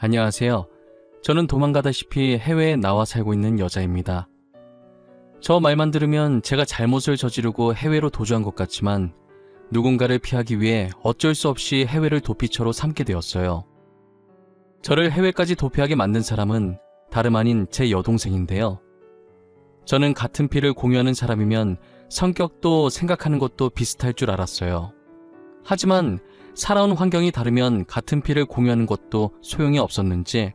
안녕하세요. 저는 도망가다시피 해외에 나와 살고 있는 여자입니다. 저 말만 들으면 제가 잘못을 저지르고 해외로 도주한 것 같지만 누군가를 피하기 위해 어쩔 수 없이 해외를 도피처로 삼게 되었어요. 저를 해외까지 도피하게 만든 사람은 다름 아닌 제 여동생인데요. 저는 같은 피를 공유하는 사람이면 성격도 생각하는 것도 비슷할 줄 알았어요. 하지만 살아온 환경이 다르면 같은 피를 공유하는 것도 소용이 없었는지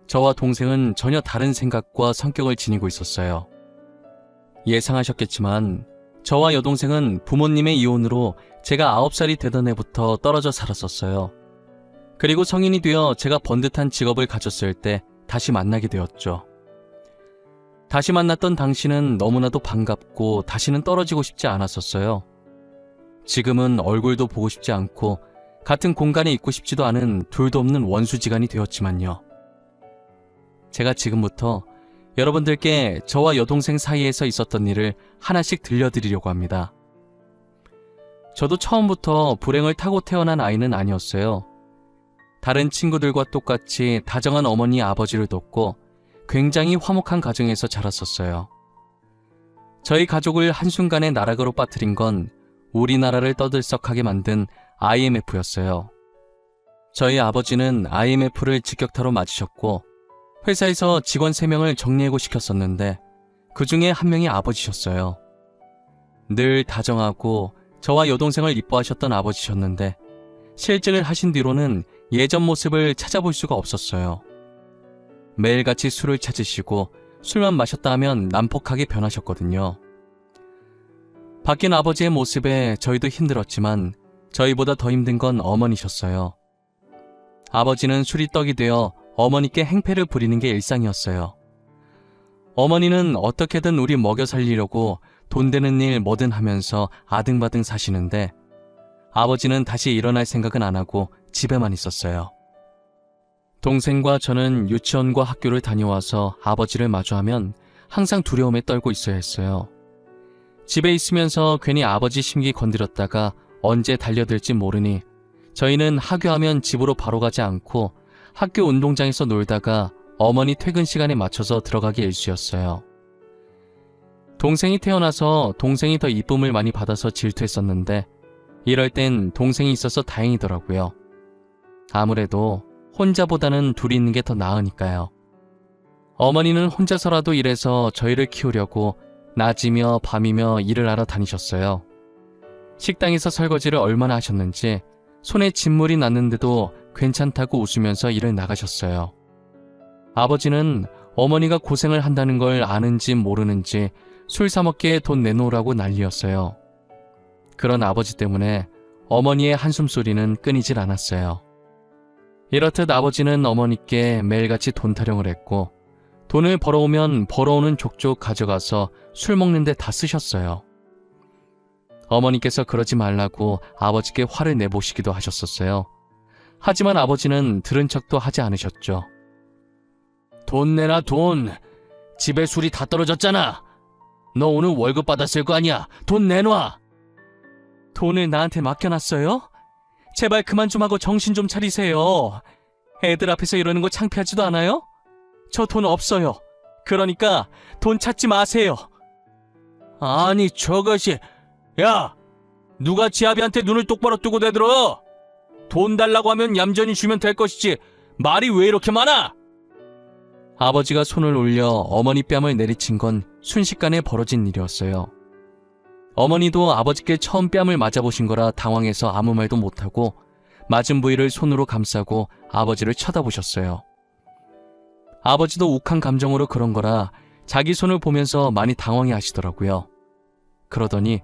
저와 동생은 전혀 다른 생각과 성격을 지니고 있었어요. 예상하셨겠지만 저와 여동생은 부모님의 이혼으로 제가 9살이 되던 해부터 떨어져 살았었어요. 그리고 성인이 되어 제가 번듯한 직업을 가졌을 때 다시 만나게 되었죠. 다시 만났던 당시는 너무나도 반갑고 다시는 떨어지고 싶지 않았었어요. 지금은 얼굴도 보고 싶지 않고 같은 공간에 있고 싶지도 않은 둘도 없는 원수지간이 되었지만요. 제가 지금부터 여러분들께 저와 여동생 사이에서 있었던 일을 하나씩 들려드리려고 합니다. 저도 처음부터 불행을 타고 태어난 아이는 아니었어요. 다른 친구들과 똑같이 다정한 어머니 아버지를 뒀고 굉장히 화목한 가정에서 자랐었어요. 저희 가족을 한순간에 나락으로 빠뜨린 건 우리나라를 떠들썩하게 만든 IMF였어요. 저희 아버지는 IMF를 직격타로 맞으셨고 회사에서 직원 3명을 정리해고 시켰었는데 그 중에 한 명이 아버지셨어요. 늘 다정하고 저와 여동생을 이뻐하셨던 아버지셨는데 실직을 하신 뒤로는 예전 모습을 찾아볼 수가 없었어요. 매일같이 술을 찾으시고 술만 마셨다 하면 난폭하게 변하셨거든요. 바뀐 아버지의 모습에 저희도 힘들었지만 저희보다 더 힘든 건 어머니셨어요. 아버지는 술이 떡이 되어 어머니께 행패를 부리는 게 일상이었어요. 어머니는 어떻게든 우리 먹여 살리려고 돈 되는 일 뭐든 하면서 아등바등 사시는데 아버지는 다시 일어날 생각은 안 하고 집에만 있었어요. 동생과 저는 유치원과 학교를 다녀와서 아버지를 마주하면 항상 두려움에 떨고 있어야 했어요. 집에 있으면서 괜히 아버지 심기 건드렸다가 언제 달려들지 모르니 저희는 하교하면 집으로 바로 가지 않고 학교 운동장에서 놀다가 어머니 퇴근 시간에 맞춰서 들어가기 일쑤였어요. 동생이 태어나서 동생이 더 이쁨을 많이 받아서 질투했었는데 이럴 땐 동생이 있어서 다행이더라고요. 아무래도 혼자보다는 둘이 있는 게 더 나으니까요. 어머니는 혼자서라도 일해서 저희를 키우려고 낮이며 밤이며 일을 하러 다니셨어요. 식당에서 설거지를 얼마나 하셨는지 손에 진물이 났는데도 괜찮다고 웃으면서 일을 나가셨어요. 아버지는 어머니가 고생을 한다는 걸 아는지 모르는지 술 사 먹기에 돈 내놓으라고 난리였어요. 그런 아버지 때문에 어머니의 한숨소리는 끊이질 않았어요. 이렇듯 아버지는 어머니께 매일같이 돈 타령을 했고 돈을 벌어오면 벌어오는 족족 가져가서 술 먹는데 다 쓰셨어요. 어머니께서 그러지 말라고 아버지께 화를 내보시기도 하셨었어요. 하지만 아버지는 들은 척도 하지 않으셨죠. 돈 내놔 돈. 집에 술이 다 떨어졌잖아. 너 오늘 월급 받았을 거 아니야. 돈 내놔. 돈을 나한테 맡겨놨어요? 제발 그만 좀 하고 정신 좀 차리세요. 애들 앞에서 이러는 거 창피하지도 않아요? 저 돈 없어요. 그러니까 돈 찾지 마세요. 아니 저것이... 야! 누가 지아비한테 눈을 똑바로 뜨고 대들어? 돈 달라고 하면 얌전히 주면 될 것이지 말이 왜 이렇게 많아? 아버지가 손을 올려 어머니 뺨을 내리친 건 순식간에 벌어진 일이었어요. 어머니도 아버지께 처음 뺨을 맞아보신 거라 당황해서 아무 말도 못하고 맞은 부위를 손으로 감싸고 아버지를 쳐다보셨어요. 아버지도 욱한 감정으로 그런 거라 자기 손을 보면서 많이 당황해 하시더라고요. 그러더니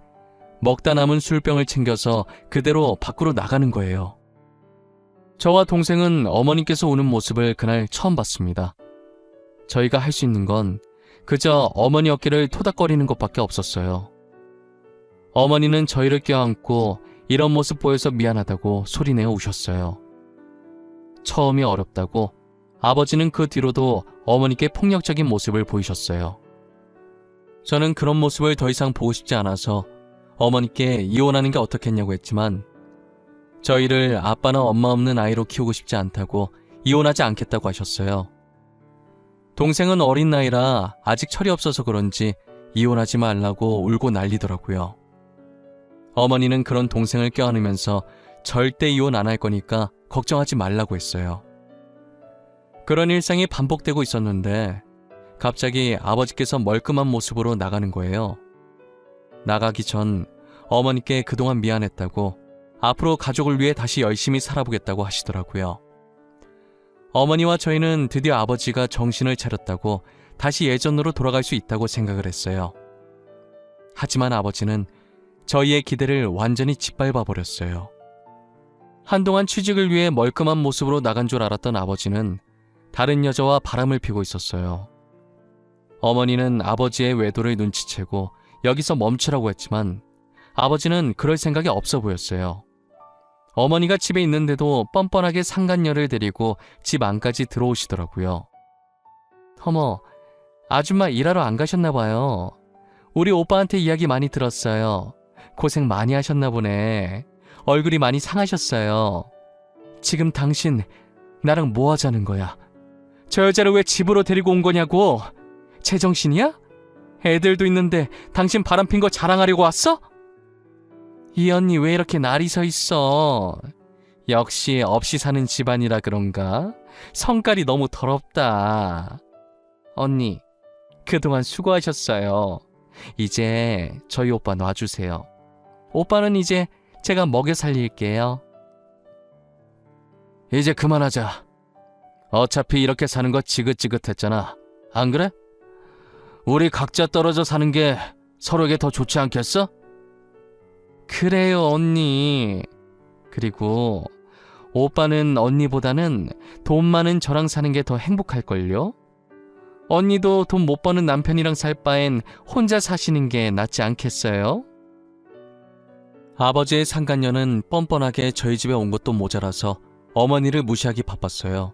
먹다 남은 술병을 챙겨서 그대로 밖으로 나가는 거예요. 저와 동생은 어머니께서 우는 모습을 그날 처음 봤습니다. 저희가 할 수 있는 건 그저 어머니 어깨를 토닥거리는 것밖에 없었어요. 어머니는 저희를 껴안고 이런 모습 보여서 미안하다고 소리내어 우셨어요. 처음이 어렵다고 아버지는 그 뒤로도 어머니께 폭력적인 모습을 보이셨어요. 저는 그런 모습을 더 이상 보고 싶지 않아서 어머니께 이혼하는 게 어떻겠냐고 했지만 저희를 아빠나 엄마 없는 아이로 키우고 싶지 않다고 이혼하지 않겠다고 하셨어요. 동생은 어린 나이라 아직 철이 없어서 그런지 이혼하지 말라고 울고 난리더라고요. 어머니는 그런 동생을 껴안으면서 절대 이혼 안 할 거니까 걱정하지 말라고 했어요. 그런 일상이 반복되고 있었는데 갑자기 아버지께서 멀끔한 모습으로 나가는 거예요. 나가기 전 어머니께 그동안 미안했다고, 앞으로 가족을 위해 다시 열심히 살아보겠다고 하시더라고요. 어머니와 저희는 드디어 아버지가 정신을 차렸다고 다시 예전으로 돌아갈 수 있다고 생각을 했어요. 하지만 아버지는 저희의 기대를 완전히 짓밟아 버렸어요. 한동안 취직을 위해 멀끔한 모습으로 나간 줄 알았던 아버지는 다른 여자와 바람을 피고 있었어요. 어머니는 아버지의 외도를 눈치채고 여기서 멈추라고 했지만 아버지는 그럴 생각이 없어 보였어요. 어머니가 집에 있는데도 뻔뻔하게 상간녀를 데리고 집 안까지 들어오시더라고요. 어머, 아줌마 일하러 안 가셨나 봐요. 우리 오빠한테 이야기 많이 들었어요. 고생 많이 하셨나 보네. 얼굴이 많이 상하셨어요. 지금 당신 나랑 뭐 하자는 거야? 저 여자를 왜 집으로 데리고 온 거냐고? 제정신이야? 애들도 있는데 당신 바람핀 거 자랑하려고 왔어? 이 언니 왜 이렇게 날이 서 있어? 역시 없이 사는 집안이라 그런가? 성깔이 너무 더럽다. 언니, 그동안 수고하셨어요. 이제 저희 오빠 놔주세요. 오빠는 이제 제가 먹여 살릴게요. 이제 그만하자. 어차피 이렇게 사는 거 지긋지긋했잖아. 안 그래? 우리 각자 떨어져 사는 게 서로에게 더 좋지 않겠어? 그래요, 언니. 그리고 오빠는 언니보다는 돈 많은 저랑 사는 게 더 행복할걸요? 언니도 돈 못 버는 남편이랑 살 바엔 혼자 사시는 게 낫지 않겠어요? 아버지의 상간녀는 뻔뻔하게 저희 집에 온 것도 모자라서 어머니를 무시하기 바빴어요.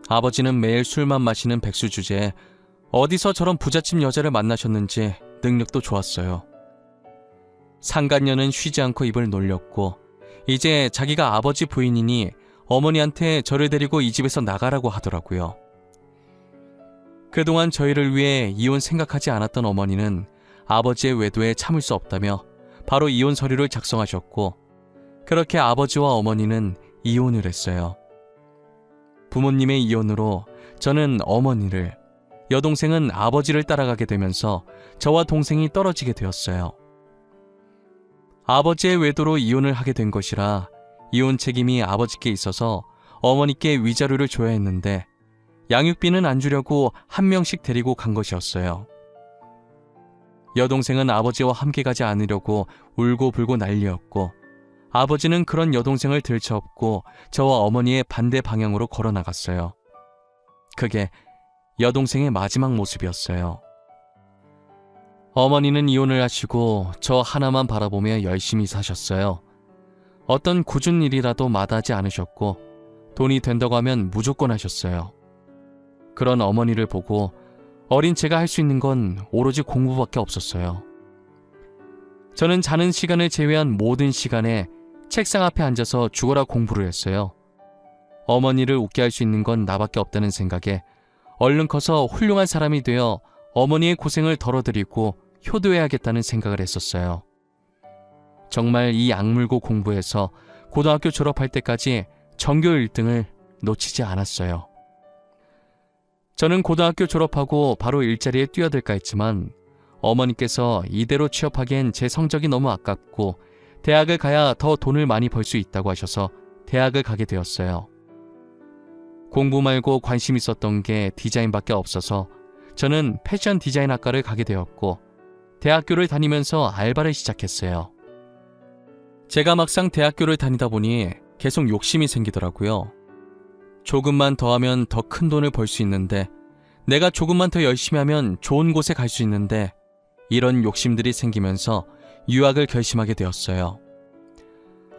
아버지는 매일 술만 마시는 백수 주제에 어디서 저런 부잣집 여자를 만나셨는지 능력도 좋았어요. 상간녀는 쉬지 않고 입을 놀렸고 이제 자기가 아버지 부인이니 어머니한테 저를 데리고 이 집에서 나가라고 하더라고요. 그동안 저희를 위해 이혼 생각하지 않았던 어머니는 아버지의 외도에 참을 수 없다며 바로 이혼 서류를 작성하셨고 그렇게 아버지와 어머니는 이혼을 했어요. 부모님의 이혼으로 저는 어머니를, 여동생은 아버지를 따라가게 되면서 저와 동생이 떨어지게 되었어요. 아버지의 외도로 이혼을 하게 된 것이라 이혼 책임이 아버지께 있어서 어머니께 위자료를 줘야 했는데 양육비는 안 주려고 한 명씩 데리고 간 것이었어요. 여동생은 아버지와 함께 가지 않으려고 울고불고 난리였고 아버지는 그런 여동생을 들쳐업고 저와 어머니의 반대 방향으로 걸어 나갔어요. 그게 여동생의 마지막 모습이었어요. 어머니는 이혼을 하시고 저 하나만 바라보며 열심히 사셨어요. 어떤 굳은 일이라도 마다하지 않으셨고 돈이 된다고 하면 무조건 하셨어요. 그런 어머니를 보고 어린 제가 할 수 있는 건 오로지 공부밖에 없었어요. 저는 자는 시간을 제외한 모든 시간에 책상 앞에 앉아서 죽어라 공부를 했어요. 어머니를 웃게 할 수 있는 건 나밖에 없다는 생각에 얼른 커서 훌륭한 사람이 되어 어머니의 고생을 덜어드리고 효도해야겠다는 생각을 했었어요. 정말 이 악물고 공부해서 고등학교 졸업할 때까지 전교 1등을 놓치지 않았어요. 저는 고등학교 졸업하고 바로 일자리에 뛰어들까 했지만 어머니께서 이대로 취업하기엔 제 성적이 너무 아깝고 대학을 가야 더 돈을 많이 벌 수 있다고 하셔서 대학을 가게 되었어요. 공부 말고 관심 있었던 게 디자인밖에 없어서 저는 패션 디자인 학과를 가게 되었고 대학교를 다니면서 알바를 시작했어요. 제가 막상 대학교를 다니다 보니 계속 욕심이 생기더라고요. 조금만 더 하면 더 큰 돈을 벌 수 있는데 내가 조금만 더 열심히 하면 좋은 곳에 갈 수 있는데 이런 욕심들이 생기면서 유학을 결심하게 되었어요.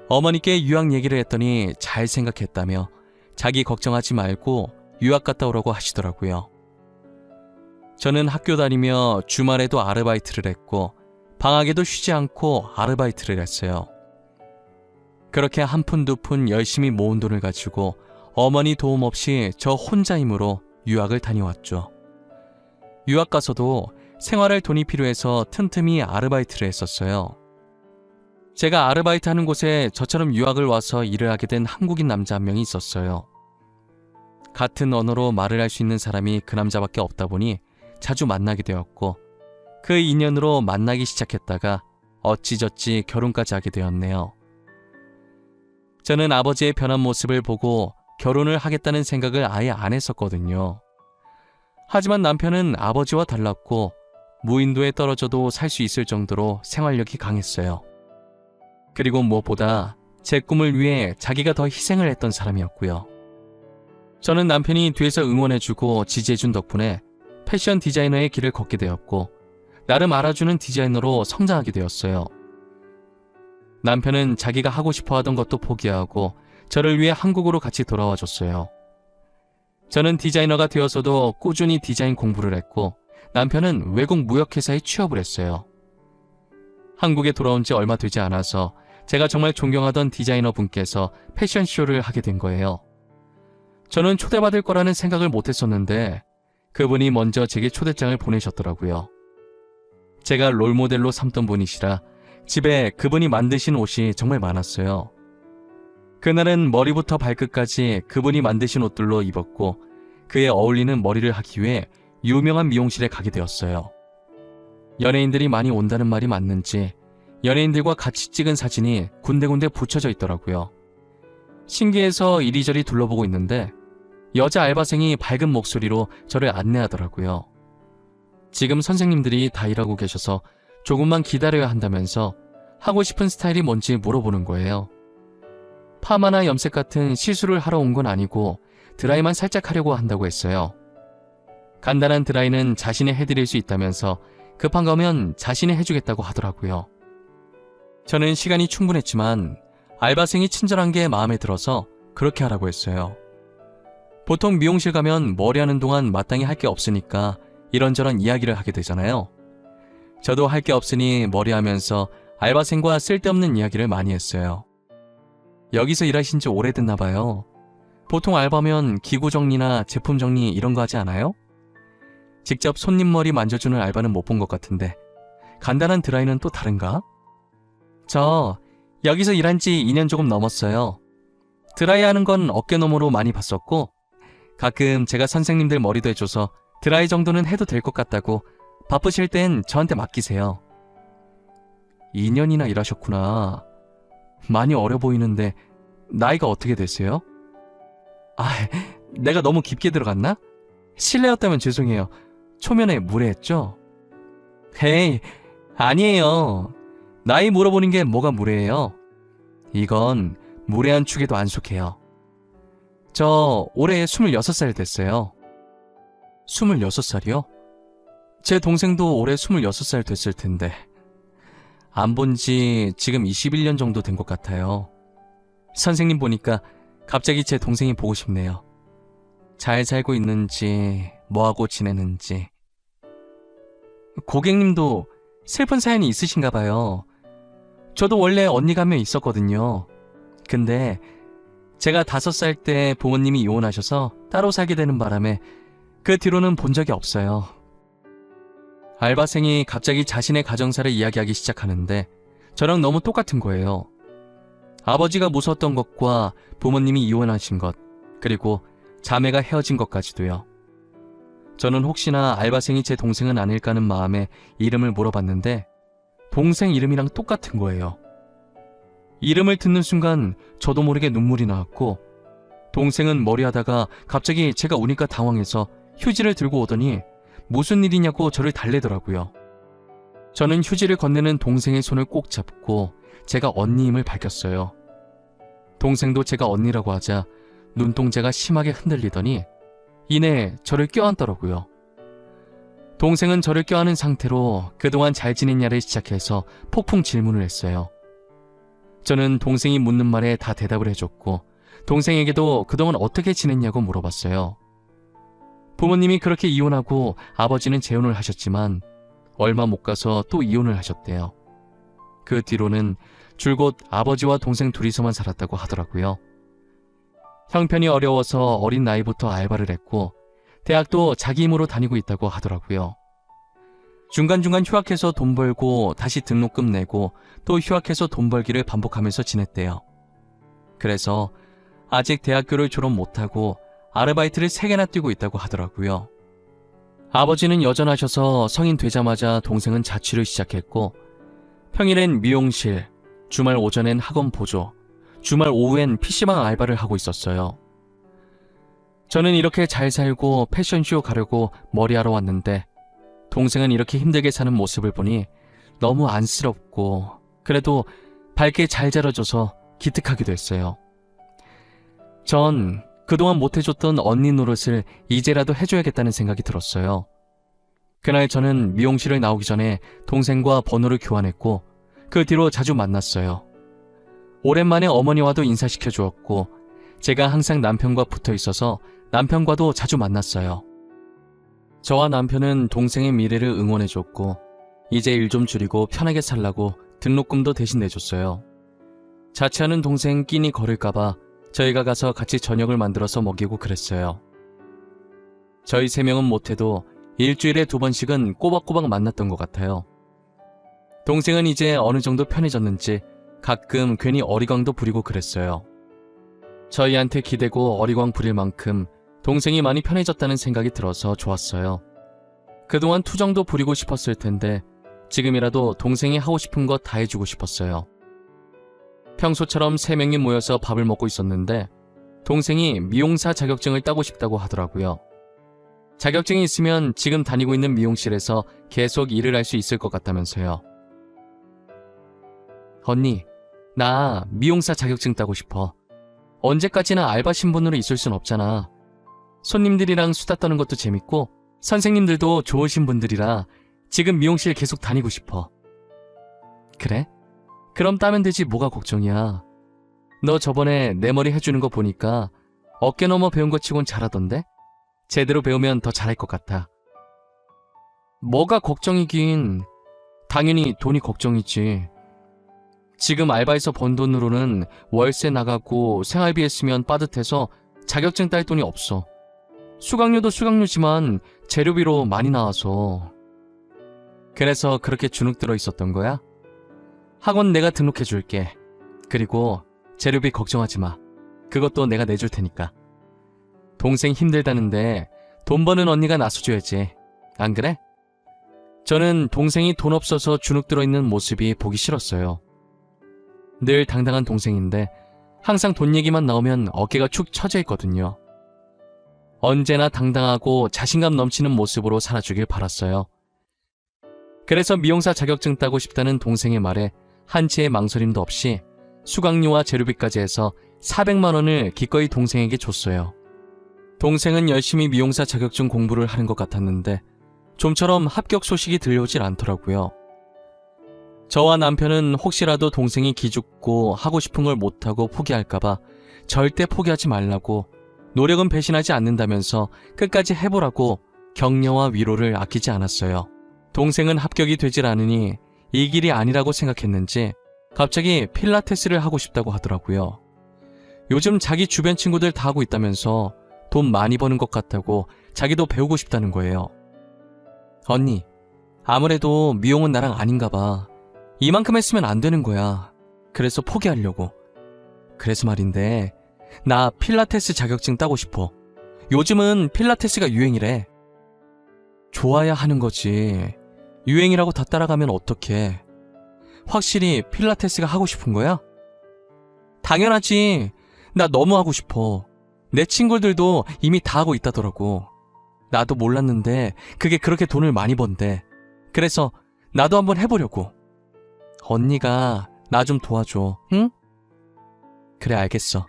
어머니께 유학 얘기를 했더니 잘 생각했다며 자기 걱정하지 말고 유학 갔다 오라고 하시더라고요. 저는 학교 다니며 주말에도 아르바이트를 했고 방학에도 쉬지 않고 아르바이트를 했어요. 그렇게 한 푼 두 푼 열심히 모은 돈을 가지고 어머니 도움 없이 저 혼자 힘으로 유학을 다녀왔죠. 유학 가서도 생활할 돈이 필요해서 틈틈이 아르바이트를 했었어요. 제가 아르바이트 하는 곳에 저처럼 유학을 와서 일을 하게 된 한국인 남자 한 명이 있었어요. 같은 언어로 말을 할 수 있는 사람이 그 남자밖에 없다 보니 자주 만나게 되었고 그 인연으로 만나기 시작했다가 어찌저찌 결혼까지 하게 되었네요. 저는 아버지의 변한 모습을 보고 결혼을 하겠다는 생각을 아예 안 했었거든요. 하지만 남편은 아버지와 달랐고 무인도에 떨어져도 살 수 있을 정도로 생활력이 강했어요. 그리고 무엇보다 제 꿈을 위해 자기가 더 희생을 했던 사람이었고요. 저는 남편이 뒤에서 응원해주고 지지해준 덕분에 패션 디자이너의 길을 걷게 되었고 나름 알아주는 디자이너로 성장하게 되었어요. 남편은 자기가 하고 싶어 하던 것도 포기하고 저를 위해 한국으로 같이 돌아와 줬어요. 저는 디자이너가 되어서도 꾸준히 디자인 공부를 했고 남편은 외국 무역회사에 취업을 했어요. 한국에 돌아온 지 얼마 되지 않아서 제가 정말 존경하던 디자이너 분께서 패션쇼를 하게 된 거예요. 저는 초대받을 거라는 생각을 못했었는데 그분이 먼저 제게 초대장을 보내셨더라고요. 제가 롤모델로 삼던 분이시라 집에 그분이 만드신 옷이 정말 많았어요. 그날은 머리부터 발끝까지 그분이 만드신 옷들로 입었고 그에 어울리는 머리를 하기 위해 유명한 미용실에 가게 되었어요. 연예인들이 많이 온다는 말이 맞는지 연예인들과 같이 찍은 사진이 군데군데 붙여져 있더라고요. 신기해서 이리저리 둘러보고 있는데 여자 알바생이 밝은 목소리로 저를 안내하더라고요. 지금 선생님들이 다 일하고 계셔서 조금만 기다려야 한다면서 하고 싶은 스타일이 뭔지 물어보는 거예요. 파마나 염색 같은 시술을 하러 온 건 아니고 드라이만 살짝 하려고 한다고 했어요. 간단한 드라이는 자신이 해드릴 수 있다면서 급한 거면 자신이 해주겠다고 하더라고요. 저는 시간이 충분했지만 알바생이 친절한 게 마음에 들어서 그렇게 하라고 했어요. 보통 미용실 가면 머리하는 동안 마땅히 할 게 없으니까 이런저런 이야기를 하게 되잖아요. 저도 할 게 없으니 머리하면서 알바생과 쓸데없는 이야기를 많이 했어요. 여기서 일하신 지 오래됐나 봐요. 보통 알바면 기구 정리나 제품 정리 이런 거 하지 않아요? 직접 손님 머리 만져주는 알바는 못 본 것 같은데 간단한 드라이는 또 다른가? 저 여기서 일한 지 2년 조금 넘었어요. 드라이 하는 건 어깨너머로 많이 봤었고 가끔 제가 선생님들 머리도 해줘서 드라이 정도는 해도 될 것 같다고 바쁘실 땐 저한테 맡기세요. 2년이나 일하셨구나. 많이 어려 보이는데 나이가 어떻게 되세요? 내가 너무 깊게 들어갔나? 실례였다면 죄송해요. 초면에 무례했죠? 헤이, 아니에요. 나이 물어보는 게 뭐가 무례해요? 이건 무례한 축에도 안 속해요. 저 올해 26살 됐어요. 26살이요? 제 동생도 올해 26살 됐을 텐데 안 본 지 지금 21년 정도 된 것 같아요. 선생님 보니까 갑자기 제 동생이 보고 싶네요. 잘 살고 있는지 뭐하고 지내는지. 고객님도 슬픈 사연이 있으신가 봐요. 저도 원래 언니가 한 명 있었거든요. 근데 제가 5살 때 부모님이 이혼하셔서 따로 살게 되는 바람에 그 뒤로는 본 적이 없어요. 알바생이 갑자기 자신의 가정사를 이야기하기 시작하는데 저랑 너무 똑같은 거예요. 아버지가 무서웠던 것과 부모님이 이혼하신 것, 그리고 자매가 헤어진 것까지도요. 저는 혹시나 알바생이 제 동생은 아닐까 하는 마음에 이름을 물어봤는데 동생 이름이랑 똑같은 거예요. 이름을 듣는 순간 저도 모르게 눈물이 나왔고 동생은 머리하다가 갑자기 제가 우니까 당황해서 휴지를 들고 오더니 무슨 일이냐고 저를 달래더라고요. 저는 휴지를 건네는 동생의 손을 꼭 잡고 제가 언니임을 밝혔어요. 동생도 제가 언니라고 하자 눈동자가 심하게 흔들리더니 이내 저를 껴안더라고요. 동생은 저를 껴안은 상태로 그동안 잘 지냈냐를 시작해서 폭풍 질문을 했어요. 저는 동생이 묻는 말에 다 대답을 해줬고 동생에게도 그동안 어떻게 지냈냐고 물어봤어요. 부모님이 그렇게 이혼하고 아버지는 재혼을 하셨지만 얼마 못 가서 또 이혼을 하셨대요. 그 뒤로는 줄곧 아버지와 동생 둘이서만 살았다고 하더라고요. 형편이 어려워서 어린 나이부터 알바를 했고 대학도 자기 힘으로 다니고 있다고 하더라고요. 중간중간 휴학해서 돈 벌고 다시 등록금 내고 또 휴학해서 돈 벌기를 반복하면서 지냈대요. 그래서 아직 대학교를 졸업 못하고 아르바이트를 3개나 뛰고 있다고 하더라고요. 아버지는 여전하셔서 성인 되자마자 동생은 자취를 시작했고 평일엔 미용실, 주말 오전엔 학원 보조, 주말 오후엔 PC방 알바를 하고 있었어요. 저는 이렇게 잘 살고 패션쇼 가려고 머리하러 왔는데 동생은 이렇게 힘들게 사는 모습을 보니 너무 안쓰럽고 그래도 밝게 잘 자라줘서 기특하기도 했어요. 전 그동안 못해줬던 언니 노릇을 이제라도 해줘야겠다는 생각이 들었어요. 그날 저는 미용실을 나오기 전에 동생과 번호를 교환했고 그 뒤로 자주 만났어요. 오랜만에 어머니와도 인사시켜 주었고 제가 항상 남편과 붙어 있어서 남편과도 자주 만났어요. 저와 남편은 동생의 미래를 응원해줬고 이제 일 좀 줄이고 편하게 살라고 등록금도 대신 내줬어요. 자취하는 동생 끼니 거릴까봐 저희가 가서 같이 저녁을 만들어서 먹이고 그랬어요. 저희 3명은 못해도 일주일에 2번씩은 꼬박꼬박 만났던 것 같아요. 동생은 이제 어느 정도 편해졌는지 가끔 괜히 어리광도 부리고 그랬어요. 저희한테 기대고 어리광 부릴 만큼 동생이 많이 편해졌다는 생각이 들어서 좋았어요. 그동안 투정도 부리고 싶었을 텐데 지금이라도 동생이 하고 싶은 거 다 해주고 싶었어요. 평소처럼 3명이 모여서 밥을 먹고 있었는데 동생이 미용사 자격증을 따고 싶다고 하더라고요. 자격증이 있으면 지금 다니고 있는 미용실에서 계속 일을 할 수 있을 것 같다면서요. 언니, 나 미용사 자격증 따고 싶어. 언제까지나 알바 신분으로 있을 순 없잖아. 손님들이랑 수다 떠는 것도 재밌고 선생님들도 좋으신 분들이라 지금 미용실 계속 다니고 싶어. 그래? 그럼 따면 되지 뭐가 걱정이야. 너 저번에 내 머리 해주는 거 보니까 어깨 넘어 배운 거 치곤 잘하던데? 제대로 배우면 더 잘할 것 같아. 뭐가 걱정이긴. 당연히 돈이 걱정이지. 지금 알바에서 번 돈으로는 월세 나가고 생활비 했으면 빠듯해서 자격증 딸 돈이 없어. 수강료도 수강료지만 재료비로 많이 나와서. 그래서 그렇게 주눅 들어 있었던 거야? 학원 내가 등록해 줄게. 그리고 재료비 걱정하지 마. 그것도 내가 내줄 테니까. 동생 힘들다는데 돈 버는 언니가 나서줘야지. 안 그래? 저는 동생이 돈 없어서 주눅 들어 있는 모습이 보기 싫었어요. 늘 당당한 동생인데 항상 돈 얘기만 나오면 어깨가 축 처져 있거든요. 언제나 당당하고 자신감 넘치는 모습으로 살아주길 바랐어요. 그래서 미용사 자격증 따고 싶다는 동생의 말에 한치의 망설임도 없이 수강료와 재료비까지 해서 400만 원을 기꺼이 동생에게 줬어요. 동생은 열심히 미용사 자격증 공부를 하는 것 같았는데 좀처럼 합격 소식이 들려오질 않더라고요. 저와 남편은 혹시라도 동생이 기죽고 하고 싶은 걸 못하고 포기할까봐 절대 포기하지 말라고 노력은 배신하지 않는다면서 끝까지 해보라고 격려와 위로를 아끼지 않았어요. 동생은 합격이 되질 않으니 이 길이 아니라고 생각했는지 갑자기 필라테스를 하고 싶다고 하더라고요. 요즘 자기 주변 친구들 다 하고 있다면서 돈 많이 버는 것 같다고 자기도 배우고 싶다는 거예요. 언니, 아무래도 미용은 나랑 아닌가 봐. 이만큼 했으면 안 되는 거야. 그래서 포기하려고. 그래서 말인데 나 필라테스 자격증 따고 싶어. 요즘은 필라테스가 유행이래. 좋아야 하는 거지. 유행이라고 다 따라가면 어떡해. 확실히 필라테스가 하고 싶은 거야? 당연하지. 나 너무 하고 싶어. 내 친구들도 이미 다 하고 있다더라고. 나도 몰랐는데 그게 그렇게 돈을 많이 번대. 그래서 나도 한번 해보려고. 언니가 나 좀 도와줘, 응? 그래, 알겠어.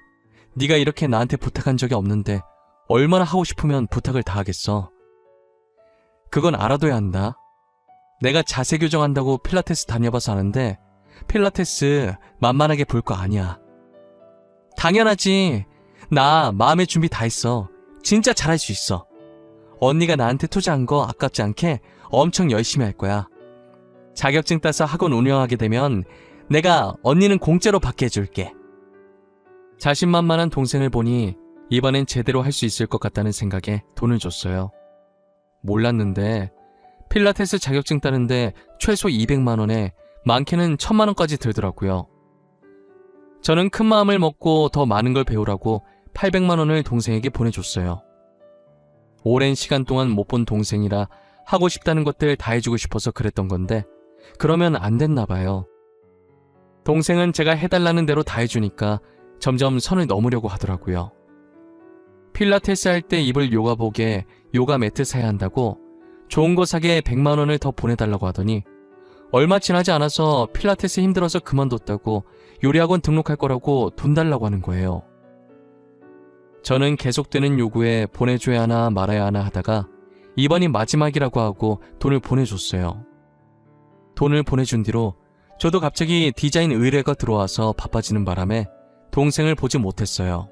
네가 이렇게 나한테 부탁한 적이 없는데 얼마나 하고 싶으면 부탁을 다 하겠어. 그건 알아둬야 한다. 내가 자세 교정한다고 필라테스 다녀봐서 아는데 필라테스 만만하게 볼 거 아니야. 당연하지. 나 마음의 준비 다 했어. 진짜 잘할 수 있어. 언니가 나한테 투자한 거 아깝지 않게 엄청 열심히 할 거야. 자격증 따서 학원 운영하게 되면 내가 언니는 공짜로 받게 해줄게. 자신만만한 동생을 보니 이번엔 제대로 할 수 있을 것 같다는 생각에 돈을 줬어요. 몰랐는데 필라테스 자격증 따는데 최소 200만 원에 많게는 1000만 원까지 들더라고요. 저는 큰 마음을 먹고 더 많은 걸 배우라고 800만 원을 동생에게 보내줬어요. 오랜 시간 동안 못 본 동생이라 하고 싶다는 것들 다 해주고 싶어서 그랬던 건데 그러면 안 됐나 봐요. 동생은 제가 해달라는 대로 다 해주니까 점점 선을 넘으려고 하더라고요. 필라테스 할 때 입을 요가복에 요가 매트 사야 한다고 좋은 거 사게 100만 원을 더 보내달라고 하더니 얼마 지나지 않아서 필라테스 힘들어서 그만뒀다고 요리학원 등록할 거라고 돈 달라고 하는 거예요. 저는 계속되는 요구에 보내줘야 하나 말아야 하나 하다가 이번이 마지막이라고 하고 돈을 보내줬어요. 돈을 보내준 뒤로 저도 갑자기 디자인 의뢰가 들어와서 바빠지는 바람에 동생을 보지 못했어요.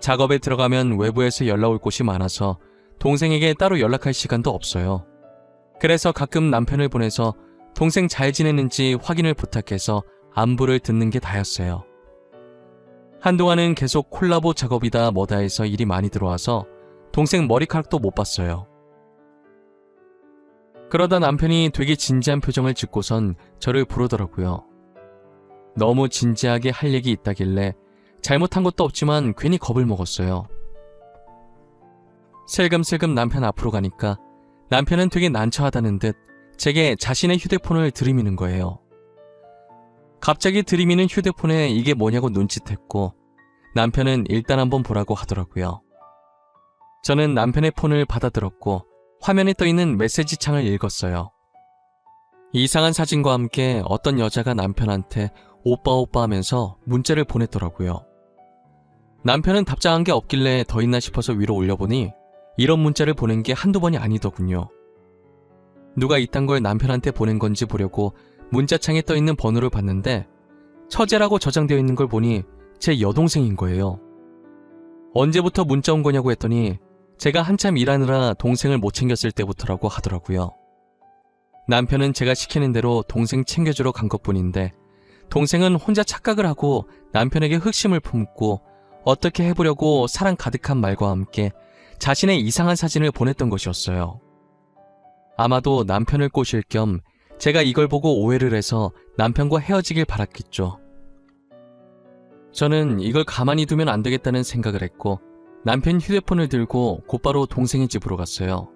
작업에 들어가면 외부에서 연락 올 곳이 많아서 동생에게 따로 연락할 시간도 없어요. 그래서 가끔 남편을 보내서 동생 잘 지내는지 확인을 부탁해서 안부를 듣는 게 다였어요. 한동안은 계속 콜라보 작업이다 뭐다 해서 일이 많이 들어와서 동생 머리카락도 못 봤어요. 그러다 남편이 되게 진지한 표정을 짓고선 저를 부르더라고요. 너무 진지하게 할 얘기 있다길래 잘못한 것도 없지만 괜히 겁을 먹었어요. 슬금슬금 남편 앞으로 가니까 남편은 되게 난처하다는 듯 제게 자신의 휴대폰을 들이미는 거예요. 갑자기 들이미는 휴대폰에 이게 뭐냐고 눈짓했고 남편은 일단 한번 보라고 하더라고요. 저는 남편의 폰을 받아들었고 화면에 떠있는 메시지 창을 읽었어요. 이상한 사진과 함께 어떤 여자가 남편한테 오빠 오빠 하면서 문자를 보냈더라고요. 남편은 답장한 게 없길래 더 있나 싶어서 위로 올려보니 이런 문자를 보낸 게 한두 번이 아니더군요. 누가 이딴 걸 남편한테 보낸 건지 보려고 문자창에 떠있는 번호를 봤는데 처제라고 저장되어 있는 걸 보니 제 여동생인 거예요. 언제부터 문자 온 거냐고 했더니 제가 한참 일하느라 동생을 못 챙겼을 때부터라고 하더라고요. 남편은 제가 시키는 대로 동생 챙겨주러 간 것뿐인데 동생은 혼자 착각을 하고 남편에게 흑심을 품고 어떻게 해보려고 사랑 가득한 말과 함께 자신의 이상한 사진을 보냈던 것이었어요. 아마도 남편을 꼬실 겸 제가 이걸 보고 오해를 해서 남편과 헤어지길 바랐겠죠. 저는 이걸 가만히 두면 안 되겠다는 생각을 했고 남편 휴대폰을 들고 곧바로 동생의 집으로 갔어요.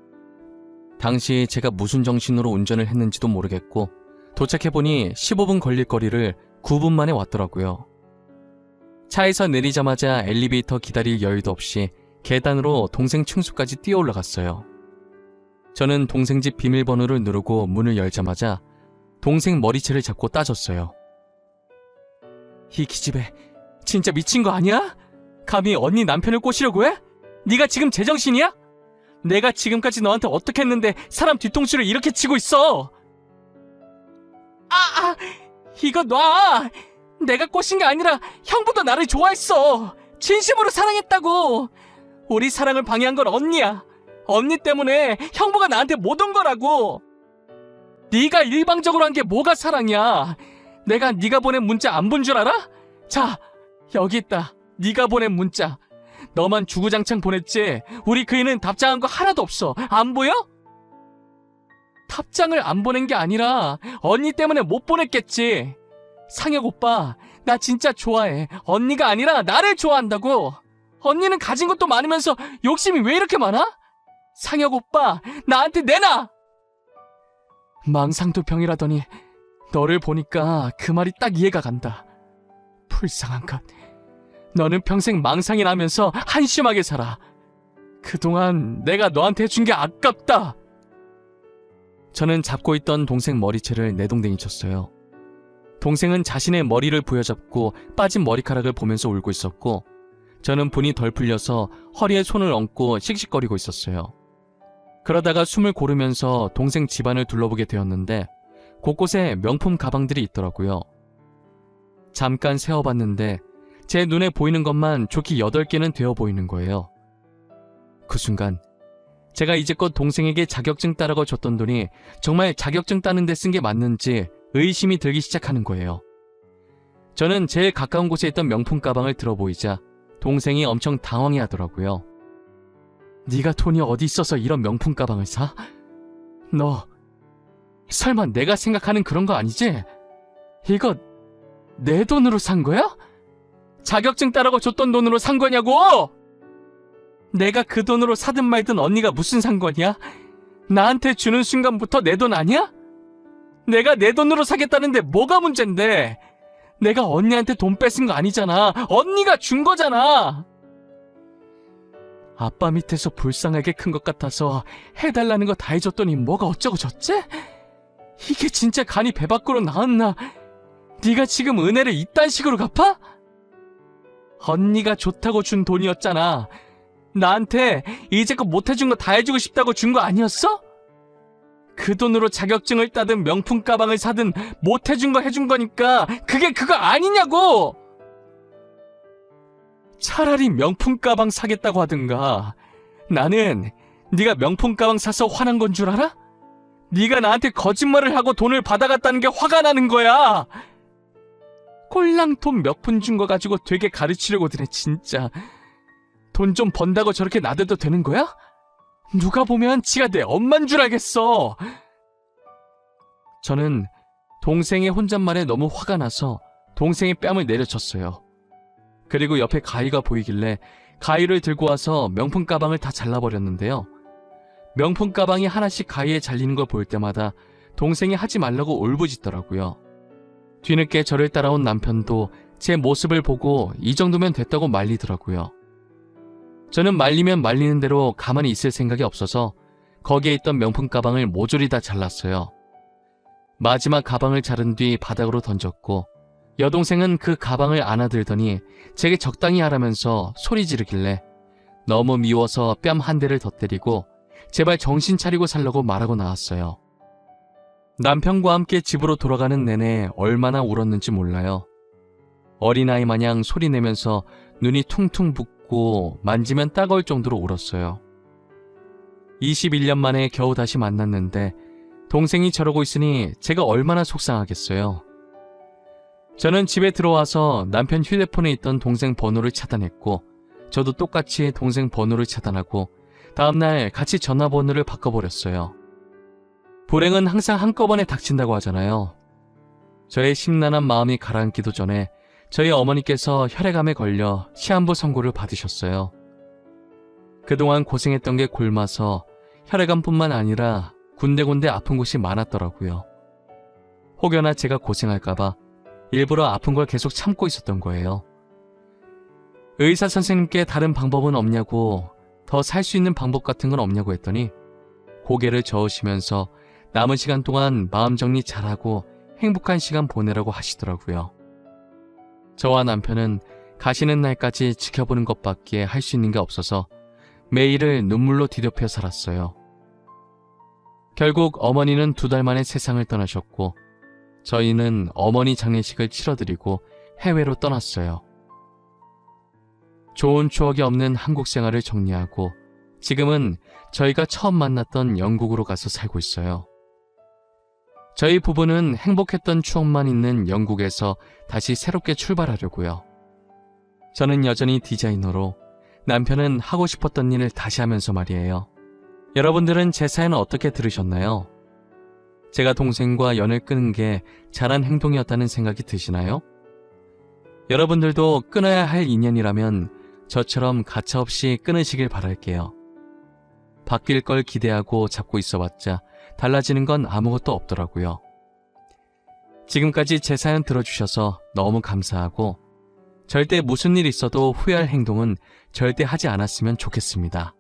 당시 제가 무슨 정신으로 운전을 했는지도 모르겠고 도착해보니 15분 걸릴 거리를 9분 만에 왔더라고요. 차에서 내리자마자 엘리베이터 기다릴 여유도 없이 계단으로 동생 층수까지 뛰어 올라갔어요. 저는 동생 집 비밀번호를 누르고 문을 열자마자 동생 머리채를 잡고 따졌어요. 이 기집애 진짜 미친 거 아니야? 감히 언니 남편을 꼬시려고 해? 네가 지금 제정신이야? 내가 지금까지 너한테 어떻게 했는데 사람 뒤통수를 이렇게 치고 있어? 이거 놔! 내가 꼬신 게 아니라 형부도 나를 좋아했어. 진심으로 사랑했다고. 우리 사랑을 방해한 건 언니야. 언니 때문에 형부가 나한테 못 온 거라고. 네가 일방적으로 한 게 뭐가 사랑이야. 내가 네가 보낸 문자 안 본 줄 알아? 자, 여기 있다. 네가 보낸 문자. 너만 주구장창 보냈지. 우리 그 애는 답장한 거 하나도 없어. 안 보여? 답장을 안 보낸 게 아니라 언니 때문에 못 보냈겠지. 상혁 오빠, 나 진짜 좋아해. 언니가 아니라 나를 좋아한다고. 언니는 가진 것도 많으면서 욕심이 왜 이렇게 많아? 상혁 오빠, 나한테 내놔! 망상도 병이라더니 너를 보니까 그 말이 딱 이해가 간다. 불쌍한 것. 너는 평생 망상이 나면서 한심하게 살아. 그동안 내가 너한테 해준 게 아깝다. 저는 잡고 있던 동생 머리채를 내동댕이 쳤어요. 동생은 자신의 머리를 부여잡고 빠진 머리카락을 보면서 울고 있었고 저는 분이 덜 풀려서 허리에 손을 얹고 씩씩거리고 있었어요. 그러다가 숨을 고르면서 동생 집안을 둘러보게 되었는데 곳곳에 명품 가방들이 있더라고요. 잠깐 세어봤는데 제 눈에 보이는 것만 좋게 8개는 되어 보이는 거예요. 그 순간 제가 이제껏 동생에게 자격증 따라고 줬던 돈이 정말 자격증 따는 데 쓴 게 맞는지 의심이 들기 시작하는 거예요. 저는 제일 가까운 곳에 있던 명품 가방을 들어보이자 동생이 엄청 당황해 하더라고요. 네가 돈이 어디 있어서 이런 명품 가방을 사? 너 설마 내가 생각하는 그런 거 아니지? 이거 내 돈으로 산 거야? 자격증 따라고 줬던 돈으로 산 거냐고! 내가 그 돈으로 사든 말든 언니가 무슨 상관이야? 나한테 주는 순간부터 내 돈 아니야? 내가 내 돈으로 사겠다는데 뭐가 문젠데? 내가 언니한테 돈 뺏은 거 아니잖아. 언니가 준 거잖아. 아빠 밑에서 불쌍하게 큰 것 같아서 해달라는 거 다 해줬더니 뭐가 어쩌고 저쩌지? 이게 진짜 간이 배 밖으로 나왔나? 네가 지금 은혜를 이딴 식으로 갚아? 언니가 좋다고 준 돈이었잖아. 나한테 이제껏 못해준 거 다 해주고 싶다고 준 거 아니었어? 그 돈으로 자격증을 따든 명품 가방을 사든 못해준 거 해준 거니까 그게 그거 아니냐고! 차라리 명품 가방 사겠다고 하든가. 나는 네가 명품 가방 사서 화난 건 줄 알아? 네가 나한테 거짓말을 하고 돈을 받아갔다는 게 화가 나는 거야. 꼴랑 돈 몇 푼 준 거 가지고 되게 가르치려고 드네 진짜. 돈 좀 번다고 저렇게 나대도 되는 거야? 누가 보면 지가 내 엄만 줄 알겠어. 저는 동생의 혼잣말에 너무 화가 나서 동생의 뺨을 내려쳤어요. 그리고 옆에 가위가 보이길래 가위를 들고 와서 명품 가방을 다 잘라버렸는데요. 명품 가방이 하나씩 가위에 잘리는 걸 볼 때마다 동생이 하지 말라고 울부짖더라고요. 뒤늦게 저를 따라온 남편도 제 모습을 보고 이 정도면 됐다고 말리더라고요. 저는 말리면 말리는 대로 가만히 있을 생각이 없어서 거기에 있던 명품 가방을 모조리 다 잘랐어요. 마지막 가방을 자른 뒤 바닥으로 던졌고 여동생은 그 가방을 안아들더니 제게 적당히 하라면서 소리 지르길래 너무 미워서 뺨 한 대를 더 때리고 제발 정신 차리고 살라고 말하고 나왔어요. 남편과 함께 집으로 돌아가는 내내 얼마나 울었는지 몰라요. 어린아이 마냥 소리내면서 눈이 퉁퉁 붓고 만지면 따가울 정도로 울었어요. 21년 만에 겨우 다시 만났는데 동생이 저러고 있으니 제가 얼마나 속상하겠어요. 저는 집에 들어와서 남편 휴대폰에 있던 동생 번호를 차단했고 저도 똑같이 동생 번호를 차단하고 다음날 같이 전화번호를 바꿔버렸어요. 불행은 항상 한꺼번에 닥친다고 하잖아요. 저의 심란한 마음이 가라앉기도 전에 저희 어머니께서 혈액암에 걸려 시한부 선고를 받으셨어요. 그동안 고생했던 게 곪아서 혈액암뿐만 아니라 군데군데 아픈 곳이 많았더라고요. 혹여나 제가 고생할까봐 일부러 아픈 걸 계속 참고 있었던 거예요. 의사 선생님께 다른 방법은 없냐고, 더 살 수 있는 방법 같은 건 없냐고 했더니 고개를 저으시면서 남은 시간 동안 마음 정리 잘하고 행복한 시간 보내라고 하시더라고요. 저와 남편은 가시는 날까지 지켜보는 것밖에 할 수 있는 게 없어서 매일을 눈물로 뒤덮여 살았어요. 결국 어머니는 2달 만에 세상을 떠나셨고 저희는 어머니 장례식을 치러드리고 해외로 떠났어요. 좋은 추억이 없는 한국 생활을 정리하고 지금은 저희가 처음 만났던 영국으로 가서 살고 있어요. 저희 부부는 행복했던 추억만 있는 영국에서 다시 새롭게 출발하려고요. 저는 여전히 디자이너로, 남편은 하고 싶었던 일을 다시 하면서 말이에요. 여러분들은 제 사연 어떻게 들으셨나요? 제가 동생과 연을 끊은 게 잘한 행동이었다는 생각이 드시나요? 여러분들도 끊어야 할 인연이라면 저처럼 가차없이 끊으시길 바랄게요. 바뀔 걸 기대하고 잡고 있어봤자 달라지는 건 아무것도 없더라고요. 지금까지 제 사연 들어주셔서 너무 감사하고 절대 무슨 일 있어도 후회할 행동은 절대 하지 않았으면 좋겠습니다.